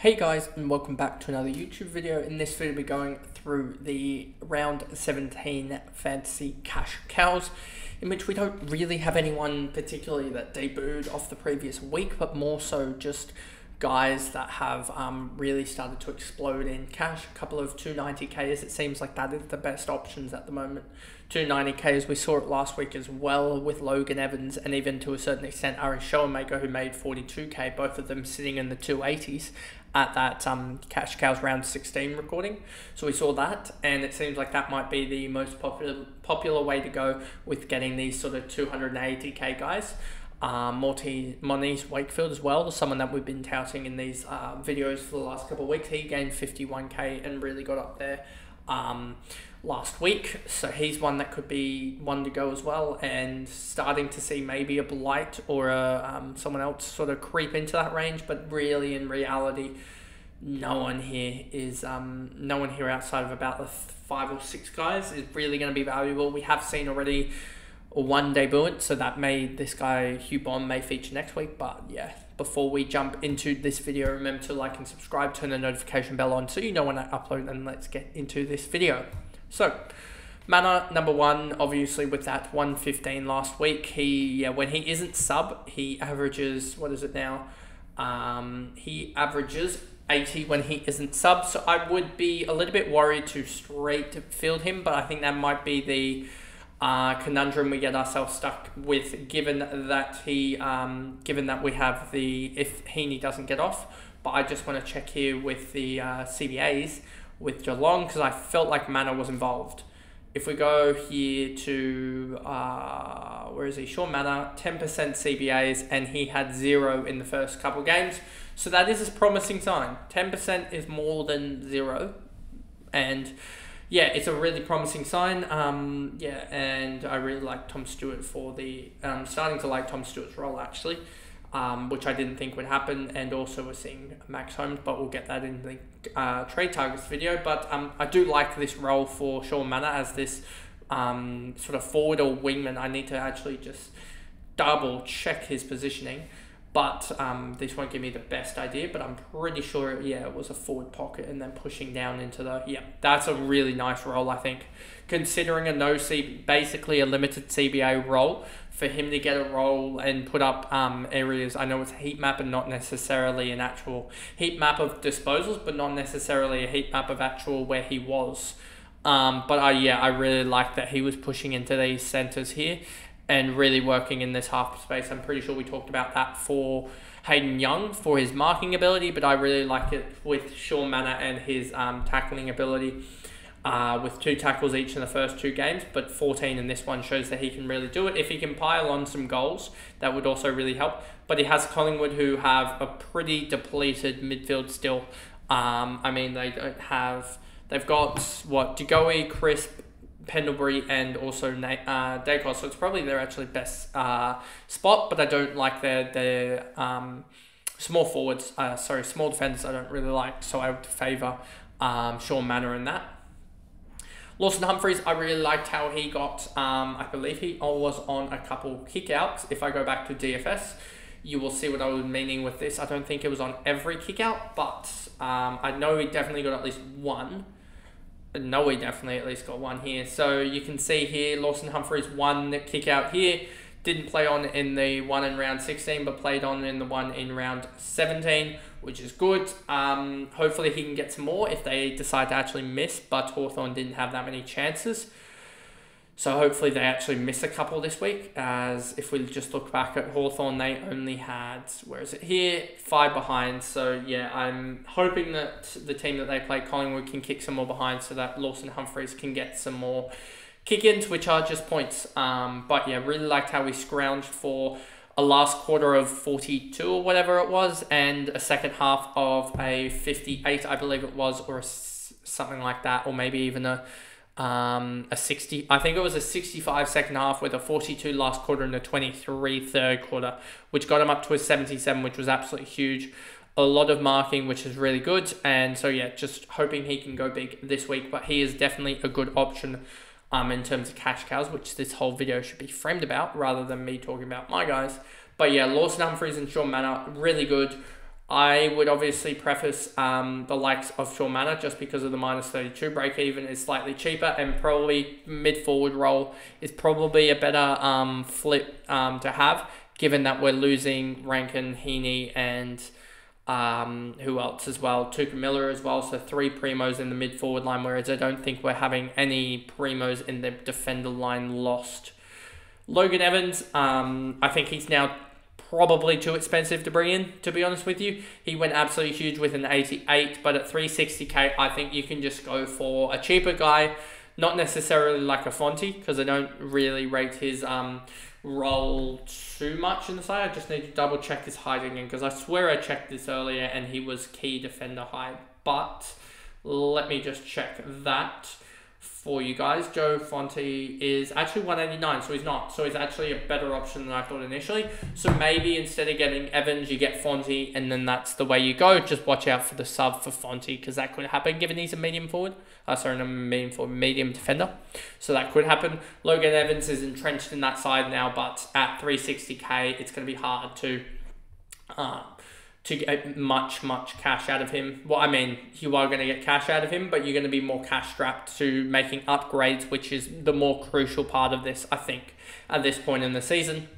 Hey guys, and welcome back to another YouTube video. In this video we're going through the round 17 fantasy cash cows, in which we don't really have anyone particularly that debuted off the previous week, but more so just guys that have really started to explode in cash. A couple of 290Ks, it seems like that is the best options at the moment. 290Ks, we saw it last week as well with Logan Evans and even to a certain extent Ari Schoenmaker, who made 42K, both of them sitting in the 280s at that cash cows round 16 recording. So we saw that, and it seems like that might be the most popular way to go with getting these sort of 280K guys. Moniz Wakefield as well, someone that we've been touting in these videos for the last couple of weeks. He gained 51K and really got up there last week, so he's one that could be one to go as well, and starting to see maybe a Blight or a someone else sort of creep into that range, but really in reality no one here outside of about the 5 or 6 guys is really going to be valuable. We have seen already one debutant, so that this guy Hugh Bond may feature next week. But yeah, before we jump into this video, remember to like and subscribe, turn the notification bell on so you know when I upload, and let's get into this video. So mana number 1, obviously with that 115 last week, when he isn't sub, he averages, what is it now, he averages 80 when he isn't sub, so I would be a little bit worried to straight field him, but I think that might be the conundrum we get ourselves stuck with, given that we have the if Heaney doesn't get off. But I just want to check here with the CBAs with Geelong, because I felt like mana was involved. If we go here to where is he, Sean Mana, 10% CBAs, and he had 0 in the first couple games, so that is a promising sign. 10% is more than 0, and yeah, it's a really promising sign. And I really like Tom Stewart for the starting to like Tom Stewart's role actually, which I didn't think would happen. And also we're seeing Max Holmes, but we'll get that in the trade targets video. But I do like this role for Sean Mana as this sort of forward or wingman. I need to actually just double check his positioning, but this won't give me the best idea, but I'm pretty sure, yeah, it was a forward pocket and then pushing down into the, yeah, that's a really nice role, I think. Considering basically a limited CBA role, for him to get a role and put up areas, I know it's a heat map and not necessarily an actual heat map of disposals, but not necessarily a heat map of actual where he was. But I really like that he was pushing into these centres here and really working in this half space. I'm pretty sure we talked about that for Hayden Young for his marking ability, but I really like it with Sean Mana and his tackling ability, with 2 tackles each in the first 2 games, but 14 in this one shows that he can really do it. If he can pile on some goals, that would also really help. But he has Collingwood, who have a pretty depleted midfield still. I mean, they've got, what, DeGoey, Crisp, Pendlebury, and also Dacos, so it's probably their actually best spot, but I don't like their small forwards, small defenders I don't really like, so I would favour Sean Mana in that. Lawson Humphries, I really liked how he got, I believe he was on a couple kickouts. If I go back to DFS, you will see what I was meaning with this. I don't think it was on every kickout, but I know he definitely got at least one. No, he definitely at least got one here. So you can see here, Lawson Humphries won the kick out here. Didn't play on in the one in round 16, but played on in the one in round 17, which is good. Hopefully he can get some more if they decide to actually miss, but Hawthorn didn't have that many chances. So hopefully they actually miss a couple this week, as if we just look back at Hawthorn, they only had, where is it here, 5 behind. So yeah, I'm hoping that the team that they play, Collingwood, can kick some more behind so that Lawson Humphries can get some more kick-ins, which are just points. But yeah, really liked how we scrounged for a last quarter of 42 or whatever it was, and a second half of a 58, I believe it was, or something like that, or maybe even a 60, I think it was a 65 second half with a 42 last quarter and a 23 third quarter, which got him up to a 77, which was absolutely huge. A lot of marking, which is really good. And so yeah, just hoping he can go big this week, but he is definitely a good option in terms of cash cows, which this whole video should be framed about rather than me talking about my guys. But yeah, Lawson Humphries and Sean Mana, really good. I would obviously preface the likes of Shaw Manor just because of the -32 break even is slightly cheaper, and probably mid-forward role is probably a better flip to have, given that we're losing Rankin, Heaney, and who else as well? Tuka Miller as well, so 3 primos in the mid-forward line, whereas I don't think we're having any primos in the defender line lost. Logan Evans, I think he's now probably too expensive to bring in, to be honest with you. He went absolutely huge with an 88, but at 360k, I think you can just go for a cheaper guy, not necessarily like a Fonte, because I don't really rate his role too much in the side. I just need to double check his height again, because I swear I checked this earlier and he was key defender height, but let me just check that for you guys. Joe Fonte is actually 189, so he's not. So he's actually a better option than I thought initially. So maybe instead of getting Evans, you get Fonte, and then that's the way you go. Just watch out for the sub for Fonte, because that could happen, given he's a medium forward. Sorry, not medium forward, medium defender. So that could happen. Logan Evans is entrenched in that side now, but at 360k, it's going to be hard to get much cash out of him. Well, I mean, you are going to get cash out of him, but you're going to be more cash strapped to making upgrades, which is the more crucial part of this, I think, at this point in the season.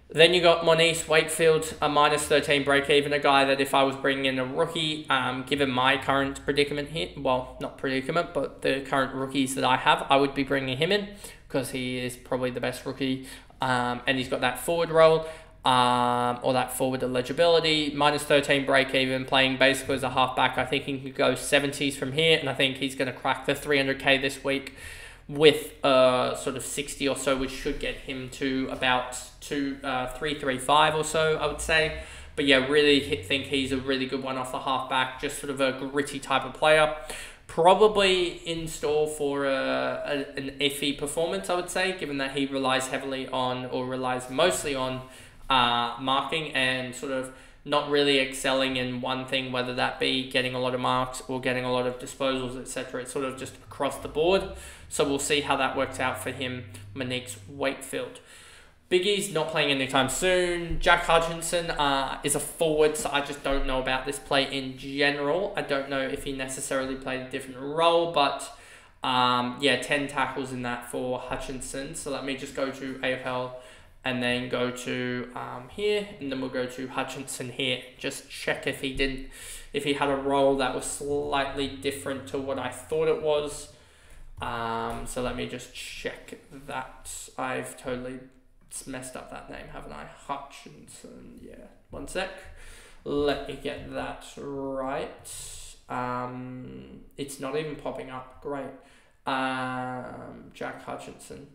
Then you got Moniz Wakefield, a -13 break even, a guy that if I was bringing in a rookie, given my current predicament here, well, not predicament, but the current rookies that I have, I would be bringing him in because he is probably the best rookie, and he's got that forward role. Or that forward eligibility, -13 break even, playing basically as a halfback. I think he could go 70s from here, and I think he's going to crack the 300k this week with sort of 60 or so, which should get him to about 335 or so, I would say. But yeah, really think he's a really good one off the halfback, just sort of a gritty type of player. Probably in store for an iffy performance, I would say, given that he relies heavily on, or relies mostly on, marking and sort of not really excelling in one thing, whether that be getting a lot of marks or getting a lot of disposals, etc. It's sort of just across the board. So we'll see how that works out for him, Moniz Wakefield. Biggie's not playing anytime soon. Jack Hutchinson is a forward, so I just don't know about this play in general. I don't know if he necessarily played a different role, but yeah, 10 tackles in that for Hutchinson. So let me just go to AFL and then go to here, and then we'll go to Hutchinson here. Just check if he had a role that was slightly different to what I thought it was. So let me just check that. I've totally messed up that name, haven't I? Hutchinson, yeah. One sec. Let me get that right. It's not even popping up. Great. Jack Hutchinson.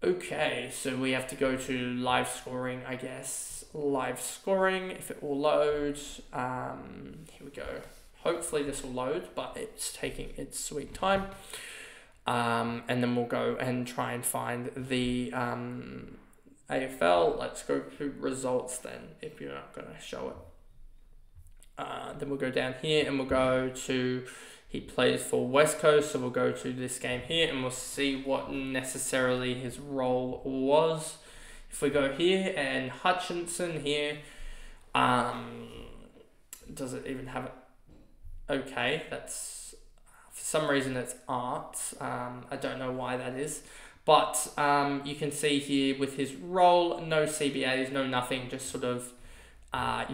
Okay, so we have to go to live scoring, I guess. Live scoring, if it will load. Here we go. Hopefully this will load, but it's taking its sweet time. And then we'll go and try and find the AFL. Let's go to results then, if you're not going to show it. Then we'll go down here and we'll go to, he plays for West Coast, so we'll go to this game here and we'll see what necessarily his role was. If we go here and Hutchinson here, does it even have it? Okay, that's, for some reason it's art. I don't know why that is. But you can see here with his role, no CBAs, no nothing, just sort of,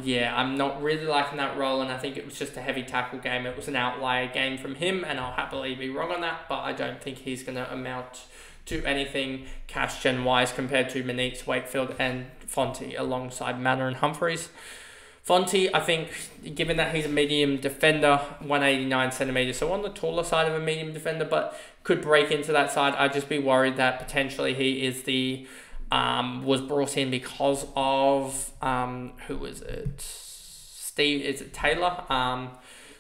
yeah, I'm not really liking that role, and I think it was just a heavy tackle game. It was an outlier game from him, and I'll happily be wrong on that, but I don't think he's going to amount to anything cash gen-wise compared to Moniz Wakefield and Fonte alongside Manor and Humphreys. Fonte, I think, given that he's a medium defender, 189 centimeters, so on the taller side of a medium defender, but could break into that side, I'd just be worried that potentially he is the, was brought in because of, who was it? Is it Taylor?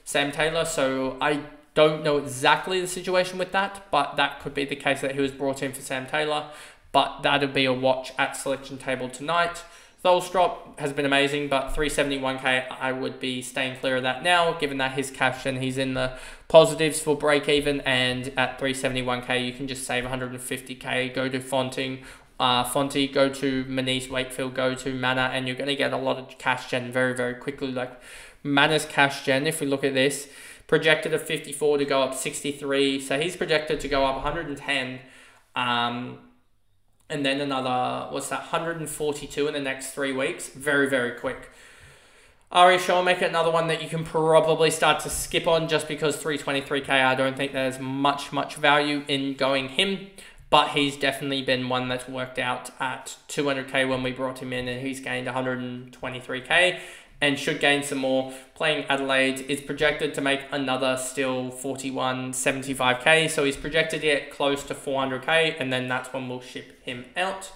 Sam Taylor. So I don't know exactly the situation with that, but that could be the case that he was brought in for Sam Taylor, but that'll be a watch at selection table tonight. Tholstrop has been amazing, but 371k, I would be staying clear of that now, given that his cash and he's in the positives for break even, and at 371k, you can just save 150k, go to Fonting Fonte, go to Manise, Wakefield, go to Mana, and you're going to get a lot of cash gen very, very quickly. Like Mana's cash gen, if we look at this, projected at 54 to go up 63. So he's projected to go up 110. And then another, 142 in the next 3 weeks. Very, very quick. Ari Shawmaker, another one that you can probably start to skip on just because 323k, I don't think there's much value in going him. But he's definitely been one that's worked out at 200k when we brought him in, and he's gained 123k and should gain some more. Playing Adelaide is projected to make another still 41.75k, so he's projected to get close to 400k, and then that's when we'll ship him out.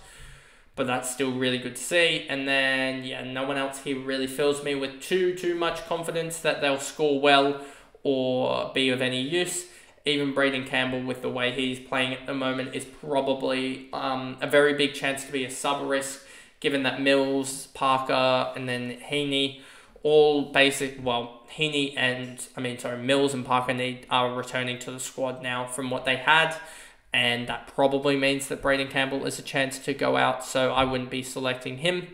But that's still really good to see. And then, yeah, no one else here really fills me with too much confidence that they'll score well or be of any use. Even Braden Campbell, with the way he's playing at the moment, is probably a very big chance to be a sub-risk, given that Mills, Parker, and then Heaney, all basic, well, Mills and Parker are returning to the squad now from what they had, and that probably means that Braden Campbell is a chance to go out, so I wouldn't be selecting him.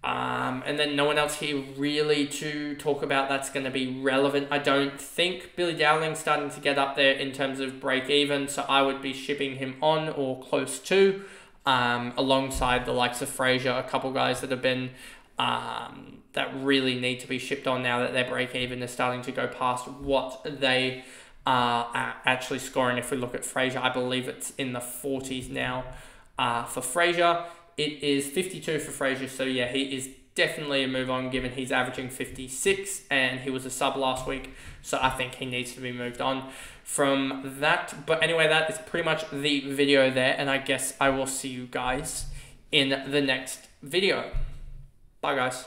And then no one else here really to talk about that's going to be relevant, I don't think. Billy Dowling's starting to get up there in terms of break even, so I would be shipping him on or close to, alongside the likes of Fraser, a couple guys that have been that really need to be shipped on now that their break even is starting to go past what they are actually scoring. If we look at Fraser, I believe it's in the 40s now for Fraser. It is 52 for Fraser, so yeah, he is definitely a move on given he's averaging 56 and he was a sub last week, so I think he needs to be moved on from that. But anyway, that is pretty much the video there, and I guess I will see you guys in the next video. Bye guys.